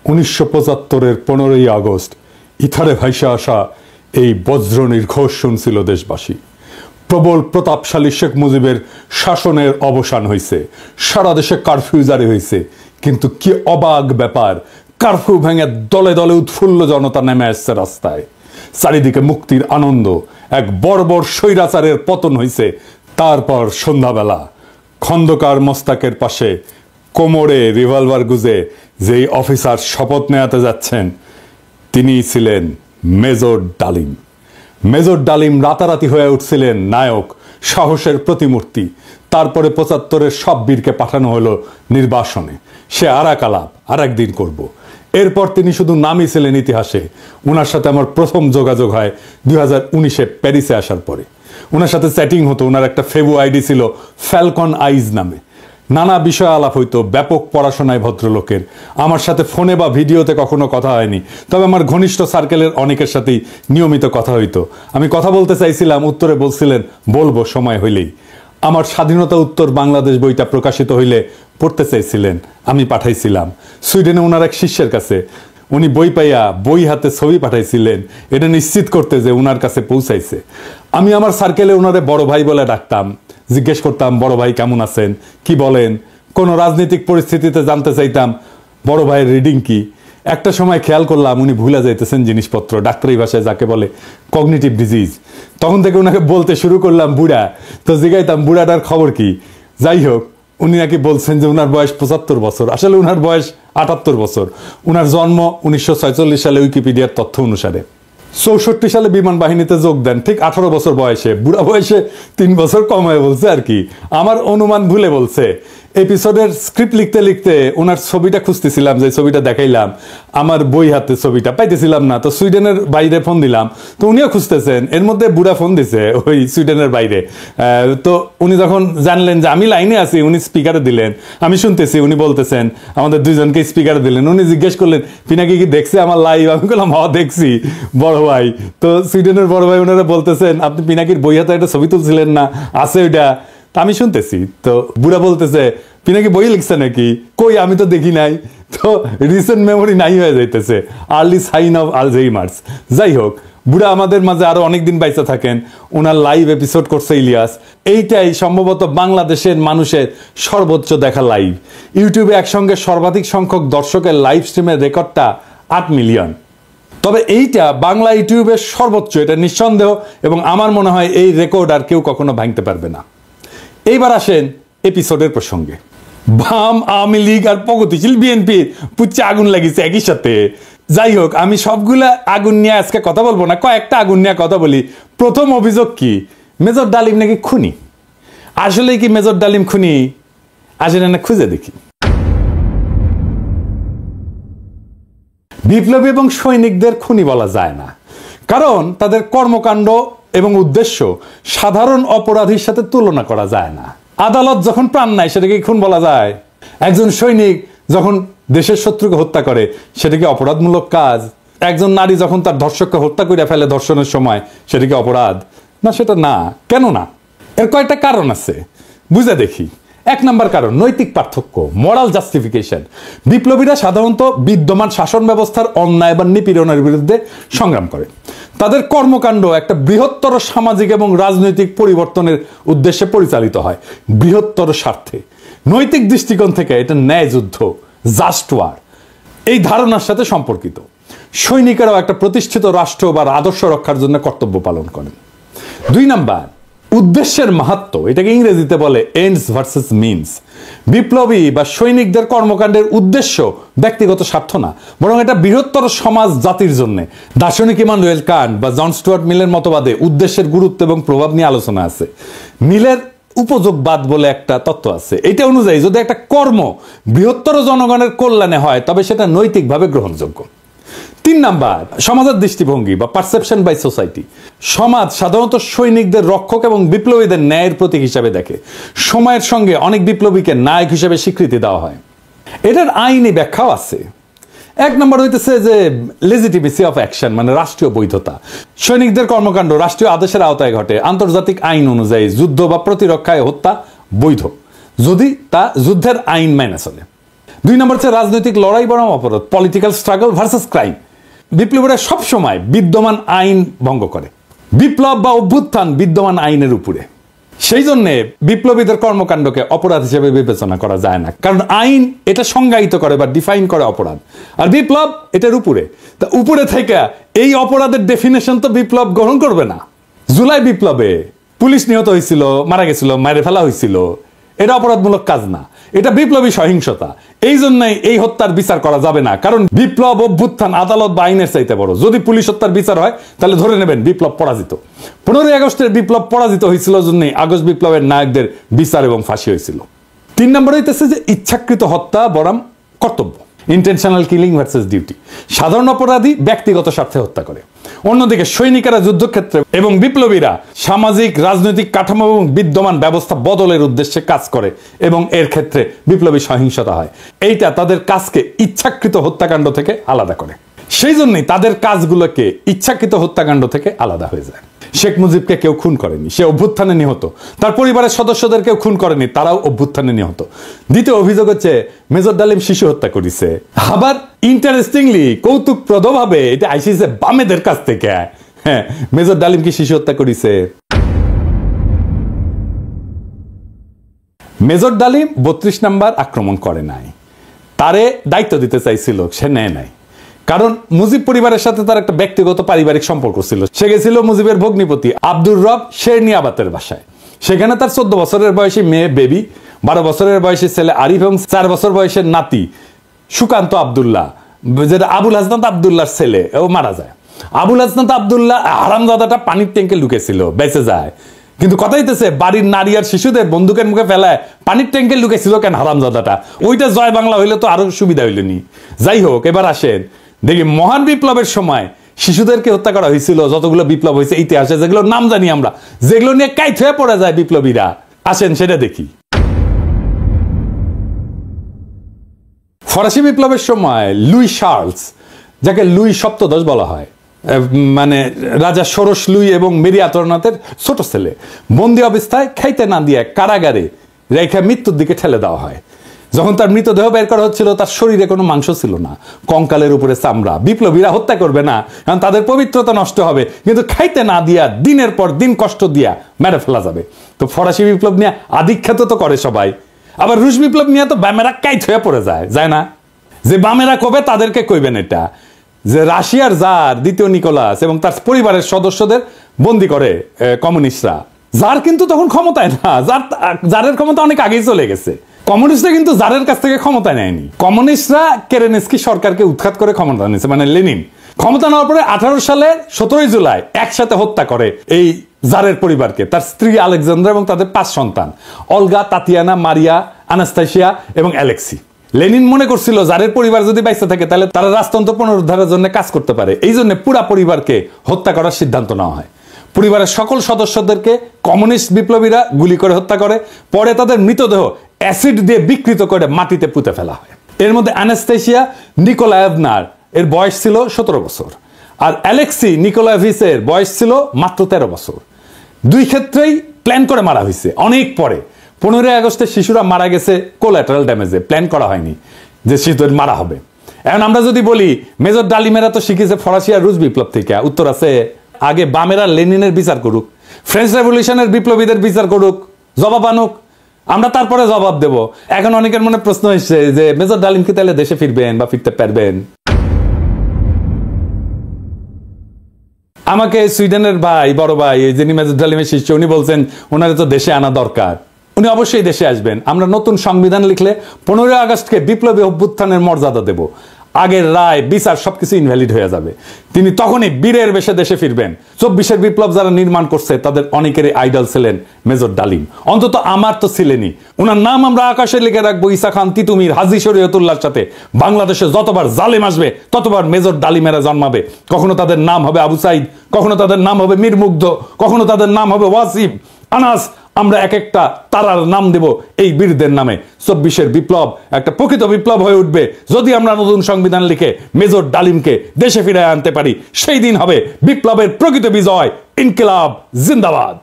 1975-এর 15ই August ইথারে ভাইসা আসা এই বজ্র নির্ঘোষ শুনছিল দেশবাসী। প্রবল প্রতাপশালী শেখ মুজিবের শাসনের অবসান হয়েছে, সারা দেশে কারফিউ জারি হয়েছে। কিন্তু কি অবাক ব্যাপার, কারফিউ ভেঙে দলে দলে উৎফুল্ল জনতা নেমে আসছে রাস্তায়। চারিদিকে মুক্তির আনন্দ, এক বর্বর স্বৈরাচারের পতন হয়েছে। তারপর সন্ধ্যাবেলা খন্দকার মোস্তাকের পাশে কোমরে রিভলভার গুজে যেই অফিসার শপথ নেওয়াতে যাচ্ছেন তিনি ছিলেন মেজর ডালিম। মেজর ডালিম রাতারাতি হয়ে উঠছিলেন নায়ক, সাহসের প্রতিমূর্তি। তারপরে 75-এর সব বীরকে পাঠানো হলো নির্বাসনে। সে আরাক আলাপ আর একদিন করব। এরপর তিনি শুধু নামই ছিলেন ইতিহাসে। ওনার সাথে আমার প্রথম যোগাযোগ হয় 2019-এ প্যারিসে আসার পরে। ওনার সাথে চ্যাটিং হতো। ওনার একটা ফেবু আইডি ছিল ফ্যালকন আইজ নামে। নানা বিষয় আলাপ হইতো, ব্যাপক পড়াশোনায় ভদ্রলোকের। আমার সাথে ফোনে বা ভিডিওতে কখনো কথা হয়নি, তবে আমার ঘনিষ্ঠ সার্কেলের অনেকের সাথেই নিয়মিত কথা হইতো। আমি কথা বলতে চাইছিলাম, উত্তরে বলছিলেন বলবো সময় হইলেই। আমার স্বাধীনতা উত্তর বাংলাদেশ বইটা প্রকাশিত হইলে পড়তে চাইছিলেন, আমি পাঠাইছিলাম সুইডেনে ওনার এক শিষ্যের কাছে। উনি বই পাইয়া বই হাতে ছবি পাঠাইছিলেন, এটা নিশ্চিত করতে যে ওনার কাছে পৌঁছাইছে। আমি আমার সার্কেলে ওনারে বড় ভাই বলে ডাকতাম। জিজ্ঞেস করতাম, বড় ভাই কেমন আছেন, কি বলেন। কোনো রাজনৈতিক পরিস্থিতিতে জানতে চাইতাম বড় ভাইয়ের রিডিং কি। একটা সময় খেয়াল করলাম উনি ভুলে যাইতেছেন জিনিসপত্র, ডাক্তারি ভাষায় যাকে বলে কগনিটিভ ডিজিজ। তখন থেকে ওনাকে বলতে শুরু করলাম বুড়া। তো জিগাইতাম বুড়াটার খবর কি। যাই হোক, উনি নাকি বলছেন যে উনার বয়স 75 বছর, আসলে উনার বয়স 78 বছর। উনার জন্ম 1946 সালে উইকিপিডিয়ার তথ্য অনুসারে। 64 সালে বিমান বাহিনীতে যোগ দেন, ঠিক 18 বছর বয়সে। বুড়া বয়সে 3 বছর কম হয়ে বলছে আর কি, আমার অনুমান ভুলে বলছে। এপিসোডের স্ক্রিপ্ট লিখতে লিখতে ওনার ছবিটা খুঁজতেছিলাম, যে ছবিটা দেখাইলাম আমার বই হাতে, ছবিটা পাইতেছিলাম না। তো সুইডেনের বাইরে ফোন দিলাম, তো উনিও খুঁজতেছেন। এর মধ্যে বুড়া ফোন দিছে ওই সুইডেনের বাইরে। তো উনি যখন জানলেন যে আমি লাইনে আছি, উনি স্পিকারে দিলেন, আমি শুনতেছি। উনি বলতেছেন, আমাদের দুইজনকে স্পিকারে দিলেন। উনি জিজ্ঞেস করলেন পিনাকি কি দেখছে আমার লাইভ। আমি বললাম হ দেখছি বড় ভাই। তো সুইডেনের বড় ভাই ওনারা বলতেছেন, আপনি পিনাকির বই হাতে একটা ছবি তুলছিলেন না, আছে ওইটা। আমি শুনতেছি। তো বুড়া বলতেছে, পিনাকি বই লিখছে নাকি, কই আমি তো দেখি নাই। তো রিসেন্ট মেমোরি নাই হয়ে যাইতেছে, আর্লি সাইন অফ আলঝেইমার্স। যাই হোক, বুড়া আমাদের মাঝে আরো অনেকদিন বাইচা থাকেন। ওনার লাইভ এপিসোড করছে ইলিয়াস। এইটাই সম্ভবত বাংলাদেশের মানুষের সর্বোচ্চ দেখা লাইভ। ইউটিউবে একসঙ্গে সর্বাধিক সংখ্যক দর্শকের লাইভ স্ট্রিমের রেকর্ডটা 8 মিলিয়ন। তবে এইটা বাংলা ইউটিউবের সর্বোচ্চ, এটা নিঃসন্দেহ। এবং আমার মনে হয় এই রেকর্ড আর কেউ কখনো ভাঙতে পারবে না। এইবার আসেন এপিসোডের প্রসঙ্গে। বাম, আওয়ামী লীগ আর প্রগতিশীল বিএনপির পুচ্ছে আগুন লাগিয়েছে একই সাথে। যাই হোক, আমি সবগুলা আগুন নিয়ে আজকে কথা বলবো না, কয়েকটা আগুন নিয়ে কথা বলি। প্রথম অভিযোগ কি, মেজর ডালিম নাকি খুনি। আসলে কি মেজর ডালিম খুনি? আসলে না, খুঁজে দেখি। বিপ্লবী এবং সৈনিকদের খুনি বলা যায় না, কারণ তাদের কর্মকাণ্ড এবং উদ্দেশ্য সাধারণ অপরাধীর সাথে তুলনা করা যায় না। আদালত যখন প্রাণ নেয় সেটাকে খুন বলা যায়? একজন সৈনিক যখন দেশের শত্রুকে হত্যা করে সেটা কি অপরাধমূলক কাজ? একজন নারী যখন তার ধর্ষককে হত্যা করে ফেলে ধর্ষণের সময়, সেটা কি অপরাধ? না, সেটা না। কেন না? এর কয়েকটা কারণ আছে, বুঝে দেখি। 1 নম্বর কারণ, নৈতিক পার্থক্য, মোরাল জাস্টিফিকেশন। বিপ্লবীরা সাধারণত বিদ্যমান শাসন ব্যবস্থার অন্যায় বা নিপীড়নের বিরুদ্ধে সংগ্রাম করে। তাদের কর্মকাণ্ড একটা বৃহত্তর সামাজিক এবং রাজনৈতিক পরিবর্তনের উদ্দেশ্যে পরিচালিত হয়, বৃহত্তর স্বার্থে। নৈতিক দৃষ্টিকোণ থেকে এটা ন্যায় যুদ্ধ, জাস্ট ওয়ার, এই ধারণার সাথে সম্পর্কিত। সৈনিকেরাও একটা প্রতিষ্ঠিত রাষ্ট্র বা আদর্শ রক্ষার জন্য কর্তব্য পালন করেন। 2 নাম্বার, উদ্দেশ্যের মাহাত্ম্য, এটাকে ইংরেজিতে বলে এন্ডস ভার্সেস মিনস। বিপ্লবী বা সৈনিকদের কর্মকাণ্ডের উদ্দেশ্য ব্যক্তিগত স্বার্থ না, বরং এটা বৃহত্তর সমাজ জাতির জন্য। দার্শনিক ইমানুয়েল কান্ট বা জন স্টুয়ার্ট মিলের মতবাদে উদ্দেশ্যের গুরুত্ব এবং প্রভাব নিয়ে আলোচনা আছে। মিলের উপযোগবাদ বলে একটা তত্ত্ব আছে। এটা অনুযায়ী যদি একটা কর্ম বৃহত্তর জনগণের কল্যাণে হয় তবে সেটা নৈতিকভাবে গ্রহণযোগ্য। 3 নাম্বার, সমাজের দৃষ্টিভঙ্গি বা পারসেপশন বাই সোসাইটি। সমাজ সাধারণত সৈনিকদের রক্ষক এবং বিপ্লবীদের ন্যায়ের প্রতীক হিসাবে দেখে। সময়ের সঙ্গে অনেক বিপ্লবীকে নায়ক হিসেবে স্বীকৃতি দেওয়া হয়। এটার আইনি ব্যাখ্যাও আছে। 1 নম্বর হইতেছে যে লেজিটিমেসি অফ অ্যাকশন, মানে রাষ্ট্রীয় বৈধতা। সৈনিকদের কর্মকাণ্ড রাষ্ট্রীয় আদেশের আওতায় ঘটে। আন্তর্জাতিক আইন অনুযায়ী যুদ্ধ বা প্রতিরক্ষায় হত্যা বৈধ, যদি তা যুদ্ধের আইন মেনে চলে। 2 নম্বর হচ্ছে রাজনৈতিক লড়াই বনাম অপরাধ, পলিটিক্যাল স্ট্রাগল ভার্সেস ক্রাইম। বিপ্লবীরা সবসময় বিদ্যমান আইন ভঙ্গ করে, বিপ্লব বা অভ্যুত্থান বিদ্যমান আইনের উপরে। সেই জন্য বিপ্লবীদের কর্মকাণ্ডকে অপরাধ হিসেবে বিবেচনা করা যায় না, কারণ আইন এটা সংজ্ঞায়িত করে বা ডিফাইন করে অপরাধ, আর বিপ্লব এটার উপরে। তা উপরে থেকে এই অপরাধের ডেফিনেশন তো বিপ্লব গ্রহণ করবে না। জুলাই বিপ্লবে পুলিশ নিহত হয়েছিল, মারা গেছিল, মারে ফেলা হয়েছিল, এটা অপরাধমূলক কাজ না, এটা বিপ্লবী সহিংসতা। এই জন্যই এই হত্যার বিচার করা যাবে না, কারণ বিপ্লব অভ্যুত্থান আদালত বা আইনের চাইতে বড়। যদি পুলিশ হত্যার বিচার হয় তাহলে ধরে নেবেন বিপ্লব পরাজিত। 15ই আগস্টের বিপ্লব পরাজিত হয়েছিল জন্যই আগস্ট বিপ্লবের নায়কদের বিচার এবং ফাঁসি হয়েছিল। 3 নম্বর হইতেছে যে ইচ্ছাকৃত হত্যা বনাম কর্তব্য, ইন্টেনশনাল কিলিং ভার্সেস ডিউটি। সাধারণ অপরাধী ব্যক্তিগত স্বার্থে হত্যা করে, অন্যদিকে সৈনিকেরা যুদ্ধক্ষেত্রে এবং বিপ্লবীরা সামাজিক রাজনৈতিক কাঠামো এবং বিদ্যমান ব্যবস্থা বদলের উদ্দেশ্যে কাজ করে এবং এর ক্ষেত্রে বিপ্লবী সহিংসতা হয়। এইটা তাদের কাজকে ইচ্ছাকৃত হত্যাকাণ্ড থেকে আলাদা করে। সেই জন্যই তাদের কাজগুলোকে ইচ্ছাকৃত হত্যাকাণ্ড থেকে আলাদা হয়ে যায়। শেখ মুজিবকে কেউ খুন করেনি, সে অভ্যুত্থানে নিহত। তার পরিবারের সদস্যদের কেউ খুন করেনি, তারাও অভ্যুত্থানে নিহত। দ্বিতীয় অভিযোগ হচ্ছে মেজর ডালিম শিশু হত্যা করেছে। আবার ইন্টারেস্টিংলি কৌতুকপ্রদভাবে এটা আইসিছে বামেদের কাছ থেকে। হ্যাঁ, মেজর ডালিম কি শিশু হত্যা করেছে? মেজর ডালিম 32 নাম্বার আক্রমণ করে নাই, তারে দায়িত্ব দিতে চাইছিল, সে নেয় নাই। কারণ মুজিব পরিবারের সাথে তার একটা ব্যক্তিগত পারিবারিক সম্পর্ক ছিল। সে গেছিল মুজিবের ভগ্নিপতি আব্দুর রব শেরনিয়াবাতের বাসায়। সেখানে তার 14 বছরের বয়সী মেয়ে বেবি, 12 বছরের বয়সী ছেলে আরিফ এবং 4 বছর বয়সের নাতি সুকান্ত আব্দুল্লাহ, যেটা আবুল হাসনাত আব্দুল্লাহর ছেলে, ও মারা যায়। আবুল হাসনাত আব্দুল্লাহ হারামজাদাটা পানির ট্যাঙ্কে লুকেছিল, বেঁচে যায়। কিন্তু কথা হইতেছে বাড়ির নারী আর শিশুদের বন্দুকের মুখে ফেলায় পানির ট্যাঙ্কে লুকেছিল কেন হারামজাদাটা? ওইটা জয় বাংলা হইলে তো আরো সুবিধা হইলেনি। যাই হোক, এবার আসেন দেখি মহান বিপ্লবের সময় শিশুদেরকে হত্যা করা হয়েছিল। যতগুলো বিপ্লব হয়েছে ইতিহাসে, যেগুলো নাম জানি আমরা, যেগুলো নিয়ে কাইট হয়ে পড়ে যায় বিপ্লবীরা, আসেন সেটা দেখি। ফরাসি বিপ্লবের সময় লুই শার্লস, যাকে লুই সপ্তদশ বলা হয়, মানে রাজা ষোড়শ লুই এবং মেরি আতরনাথের ছোট ছেলে, বন্দি অবস্থায় খাইতে না দিয়ে কারাগারে রেখে মৃত্যুর দিকে ঠেলে দেওয়া হয়। যখন তার মৃতদেহ বের করা হচ্ছিল, তার শরীরে কোনো মাংস ছিল না, কঙ্কালের উপরে চামড়া। বিপ্লবীরা হত্যা করবে না, কারণ তাদের পবিত্রতা নষ্ট হবে, কিন্তু খাইতে না দিয়া দিনের পর দিন কষ্ট দিয়া মেরে ফেলা যাবে। তো ফরাসি বিপ্লব নিয়ে আধিখ্যাত তো করে সবাই। আবার রুশ বিপ্লব নিয়ে তো বামেরা কাইট হয়ে পড়ে যায় না? যে বামেরা কবে তাদেরকে কইবেন এটা, যে রাশিয়ার জার দ্বিতীয় নিকোলাস এবং তার পরিবারের সদস্যদের বন্দি করে কমিউনিস্টরা। জার কিন্তু তখন ক্ষমতায় না, জারের ক্ষমতা অনেক আগেই চলে গেছে। কমিউনিস্টরা কিন্তু জারের কাছ থেকে ক্ষমতা নেয়নি। কমিউনিস্টরা কেরেনস্কি সরকারকে উৎখাত করে ক্ষমতা নিয়েছে, মানে লেনিন। ক্ষমতা নেওয়ার পরে 18 সালের 17 জুলাই একসাথে হত্যা করে এই জারের পরিবারকে, তার স্ত্রী আলেকজান্দ্রা এবং তাদের 5 সন্তান, অলগা, তাতিয়ানা, মারিয়া, আনাস্তাসিয়া এবং অ্যালেক্সি। লেনিন মনে করছিল জারের পরিবার যদি বাইসে থাকে তাহলে তারা রাজতন্ত্র পুনরুদ্ধারের জন্য কাজ করতে পারে। এই জন্য পুরা পরিবারকে হত্যা করার সিদ্ধান্ত নেওয়া হয়। পরিবারের সকল সদস্যদেরকে কমিউনিস্ট বিপ্লবীরা গুলি করে হত্যা করে। পরে তাদের মৃতদেহ অ্যাসিড দিয়ে বিকৃত করে মাটিতে পুঁতে ফেলা হয়। এর মধ্যে আনাস্তাসিয়া নিকোলায়েভনার এর বয়স ছিল 17 বছর, আর অ্যালেক্সি নিকোলায়েভিচের বয়স ছিল মাত্র 13 বছর। দুই ক্ষেত্রেই প্ল্যান করে মারা হয়েছে অনেক পরে। 15 আগস্টে শিশুরা মারা গেছে কোল্যাটারাল ড্যামেজে, প্ল্যান করা হয়নি যে শিশুদের মারা হবে। এখন আমরা যদি বলি মেজর ডালিমেরা তো শিখেছে ফরাসি আর রুশ বিপ্লব থেকে, উত্তর আছে আগে বামেরা লেনিনের বিচার করুক, ফ্রেঞ্চ রেভলিউশনের বিপ্লবীদের বিচার করুক, জবাব আনুক, আমরা তারপরে জবাব দেব। এখন অনেকের মনে প্রশ্ন এসছে যে মেজর ডালিম কি তাহলে দেশে ফিরবেন বা ফিরতে পারবেন? আমাকে সুইডেনের ভাই, বড় ভাই, যিনি মেজর ডালিমের শিষ্য, উনি বলছেন ওনারে তো দেশে আনা দরকার, উনি অবশ্যই দেশে আসবেন। আমরা নতুন সংবিধান লিখলে 15 আগস্টকে বিপ্লবী অভ্যুত্থানের মর্যাদা দেব। আগের রায় বিচার সবকিছু ইনভ্যালিড হয়ে যাবে। তিনি তখনই বীরের বেশে দেশে ফিরবেন। 24-এর বিপ্লব যারা নির্মাণ করছে তাদের অনেকেরই আইডল ছিলেন মেজর ডালিম, অন্তত আমার তো ছিলেনই। ওনার নাম আমরা আকাশে লিখে রাখবো ঈসা খান তিতুমির, হাজী শরীয়তুল্লাহর সাথে। বাংলাদেশে যতবার জালেম আসবে ততবার মেজর ডালিমেরা জন্মাবে। কখনো তাদের নাম হবে আবু সাইদ, কখনো তাদের নাম হবে মীর মুগ্ধ, কখনো তাদের নাম হবে ওয়াসিম, আনাস। আমরা এক একটা তারার নাম দেব এই বীরদের নামে। 24-এর বিপ্লব একটা প্রকৃত বিপ্লব হয়ে উঠবে যদি আমরা নতুন সংবিধান লিখে মেজর ডালিমকে দেশে ফিরে আনতে পারি। সেই দিন হবে বিপ্লবের প্রকৃত বিজয়। ইনকিলাব জিন্দাবাদ।